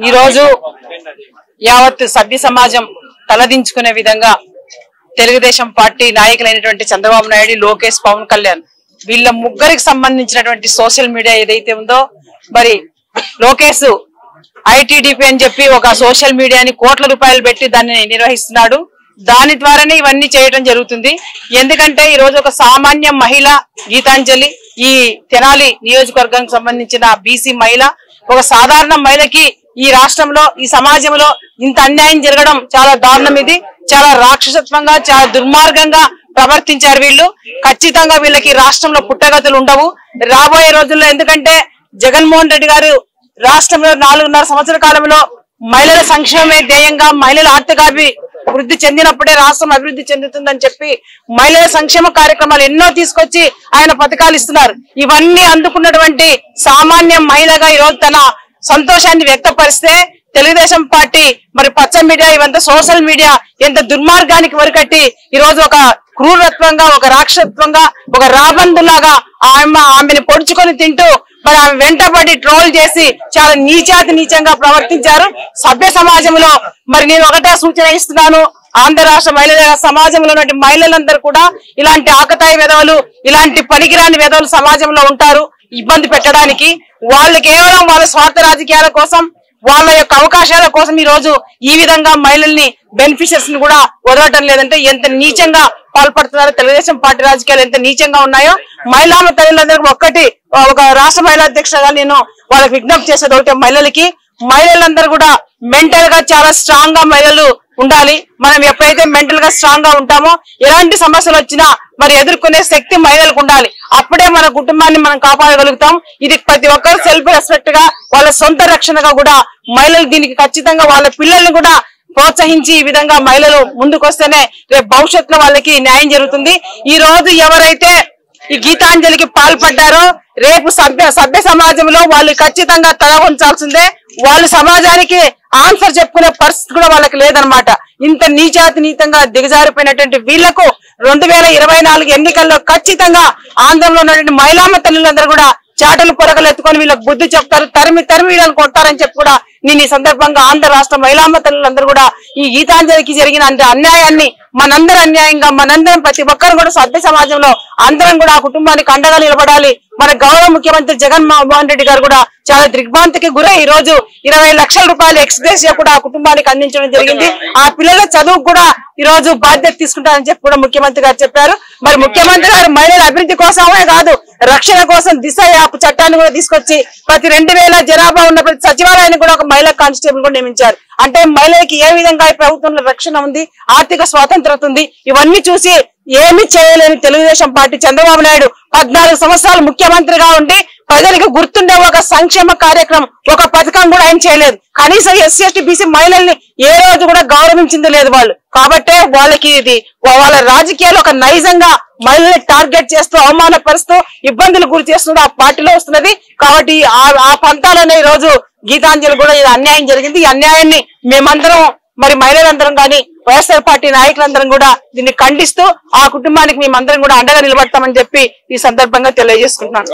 ఈ రోజు యావత్ సభ్య సమాజం తలదించుకునే విధంగా తెలుగుదేశం పార్టీ నాయకులైనటువంటి చంద్రబాబు నాయుడు, లోకేష్, పవన్ కళ్యాణ్ వీళ్ళ ముగ్గురికి సంబంధించినటువంటి సోషల్ మీడియా ఏదైతే ఉందో, మరి లోకేష్ ఐటీడీపీ అని చెప్పి ఒక సోషల్ మీడియాని కోట్ల రూపాయలు పెట్టి దాన్ని నిర్వహిస్తున్నాడు. దాని ద్వారానే ఇవన్నీ చేయడం జరుగుతుంది. ఎందుకంటే ఈ రోజు ఒక సామాన్య మహిళ గీతాంజలి, ఈ తెనాలి నియోజకవర్గానికి సంబంధించిన బీసీ మహిళ, ఒక సాధారణ మహిళకి ఈ రాష్ట్రంలో, ఈ సమాజంలో ఇంత అన్యాయం జరగడం చాలా దారుణం. ఇది చాలా రాక్షసత్వంగా, చాలా దుర్మార్గంగా ప్రవర్తించారు వీళ్ళు. ఖచ్చితంగా వీళ్ళకి రాష్ట్రంలో పుట్టగతులు ఉండవు రాబోయే రోజుల్లో. ఎందుకంటే జగన్మోహన్ రెడ్డి గారు రాష్ట్రంలో 4.5 సంవత్సరాల కాలంలో మహిళల సంక్షేమమే ధ్యేయంగా, మహిళల ఆర్థికాభివృద్ధి చెందినప్పుడే రాష్ట్రం అభివృద్ధి చెందుతుందని చెప్పి మహిళల సంక్షేమ కార్యక్రమాలు ఎన్నో తీసుకొచ్చి ఆయన పథకాలు ఇస్తున్నారు. ఇవన్నీ అందుకున్నటువంటి సామాన్య మహిళగా ఈరోజు తన సంతోషాన్ని వ్యక్తపరిస్తే తెలుగుదేశం పార్టీ మరి పచ్చ మీడియా, ఇవంతా సోషల్ మీడియా ఎంత దుర్మార్గానికి వరికట్టి ఈ రోజు ఒక క్రూరత్వంగా, ఒక రాక్షసత్వంగా, ఒక రాబందులాగా ఆమెను పొడుచుకొని తింటూ మరి ఆమె వెంటబడి ట్రోల్ చేసి చాలా నీచంగా ప్రవర్తించారు. సభ్య సమాజంలో మరి నేను ఒకటే సూచన ఇస్తున్నాను, ఆంధ్ర రాష్ట్ర మహిళల సమాజంలో ఉన్నటువంటి మహిళలందరూ కూడా ఇలాంటి ఆకతాయి వెధవలు, ఇలాంటి పనికిరాని వెధవలు సమాజంలో ఉంటారు ఇబ్బంది పెట్టడానికి. వాళ్ళు కేవలం వాళ్ళ స్వార్థ రాజకీయాల కోసం, వాళ్ళ యొక్క అవకాశాల కోసం ఈ రోజు ఈ విధంగా మహిళల్ని, బెనిఫిషియర్స్ ని కూడా వదలటం లేదంటే ఎంత నీచంగా పాల్పడుతున్నారో, తెలుగుదేశం పార్టీ రాజకీయాలు ఎంత నీచంగా ఉన్నాయో. మహిళా తల్లులందరికీ ఒక రాష్ట్ర మహిళా అధ్యక్షుడుగా నేను వాళ్ళకి విజ్ఞప్తి చేసేది ఒకటే, మహిళలందరూ కూడా మెంటల్ గా చాలా స్ట్రాంగ్ గా మహిళలు ఉండాలి. మనం ఎప్పుడైతే మెంటల్ గా స్ట్రాంగ్ గా ఉంటామో ఎలాంటి సమస్యలు వచ్చినా మరి ఎదుర్కొనే శక్తి మహిళలకు ఉండాలి. అప్పుడే మన కుటుంబాన్ని మనం కాపాడగలుగుతాం. ఇది ప్రతి ఒక్కరు సెల్ఫ్ రెస్పెక్ట్ గా, వాళ్ళ సొంత రక్షణగా కూడా మహిళలు దీనికి ఖచ్చితంగా వాళ్ళ పిల్లల్ని కూడా ప్రోత్సహించి ఈ విధంగా మహిళలు ముందుకొస్తేనే రేపు భవిష్యత్తులో వాళ్ళకి న్యాయం జరుగుతుంది. ఈ రోజు ఎవరైతే ఈ గీతాంజలికి పాల్పడ్డారో రేపు సభ్య సమాజంలో వాళ్ళు ఖచ్చితంగా తల ఉంచాల్సిందే. వాళ్ళు సమాజానికి ఆన్సర్ చెప్పుకునే పరిస్థితి కూడా వాళ్ళకి లేదనమాట. ఇంత నీచంగా దిగజారిపోయినటువంటి వీళ్లకు 2024 ఎన్నికల్లో ఖచ్చితంగా ఆంధ్రంలో ఉన్నటువంటి మహిళామ తల్లులందరూ కూడా చాటలు పొరగలు ఎత్తుకొని వీళ్ళకి బుద్ధి చెప్తారు, తరిమి వీళ్ళని కొడతారని చెప్పి కూడా నేను ఈ సందర్భంగా ఆంధ్ర రాష్ట్ర మహిళామ తల్లులందరూ కూడా ఈ గీతాంజలికి జరిగిన అన్యాయాన్ని మనందరం అన్యాయంగా, మనందరం ప్రతి ఒక్కరు కూడా సభ్య సమాజంలో అందరం కూడా ఆ కుటుంబానికి అండగా నిలబడాలి. మన గౌరవ ముఖ్యమంత్రి జగన్మోహన్ రెడ్డి గారు కూడా చాలా దిగ్భ్రాంతికి గురై ఈ రోజు 20 లక్షల రూపాయలు ఎక్స్గ్రేషియా కూడా ఆ కుటుంబానికి అందించడం జరిగింది. ఆ పిల్లల చదువు కూడా ఈ రోజు బాధ్యత తీసుకుంటారని చెప్పి కూడా ముఖ్యమంత్రి గారు చెప్పారు. మరి ముఖ్యమంత్రి గారు మహిళల అభివృద్ధి కోసమే కాదు, రక్షణ కోసం దిశ యాప్ చట్టాన్ని కూడా తీసుకొచ్చి ప్రతి 2000 జనాభా ఉన్న ప్రతి సచివాలయాన్ని కూడా ఒక మహిళా కానిస్టేబుల్ కూడా నియమించారు. అంటే మహిళలకి ఏ విధంగా ప్రభుత్వంలో రక్షణ ఉంది, ఆర్థిక స్వాతంత్రత ఉంది. ఇవన్నీ చూసి ఏమి చేయలేని తెలుగుదేశం పార్టీ చంద్రబాబు నాయుడు 14 సంవత్సరాలు ముఖ్యమంత్రిగా ఉండి ప్రజలకు గుర్తుండే ఒక సంక్షేమ కార్యక్రమం, ఒక పథకం కూడా ఆయన చేయలేదు. కనీసం ఎస్సీ ఎస్టీ బీసీ మహిళల్ని ఏ రోజు కూడా గౌరవించింది లేదు వాళ్ళు. కాబట్టే వాళ్ళకి ఇది వాళ్ళ రాజకీయాలు ఒక నైజంగా మహిళల్ని టార్గెట్ చేస్తూ, అవమానపరుస్తూ, ఇబ్బందులు గురి చేస్తూ ఆ పార్టీలో వస్తున్నది. కాబట్టి ఆ పంతాలనే ఈ రోజు గీతాంజలి కూడా ఇది అన్యాయం జరిగింది. ఈ అన్యాయాన్ని మేమందరం మరి మహిళలందరం కానీ వైఎస్ఆర్ పార్టీ నాయకులందరం కూడా దీన్ని ఖండిస్తూ ఆ కుటుంబానికి మేమందరం కూడా అండగా నిలబడతామని చెప్పి ఈ సందర్భంగా తెలియజేసుకుంటున్నాను.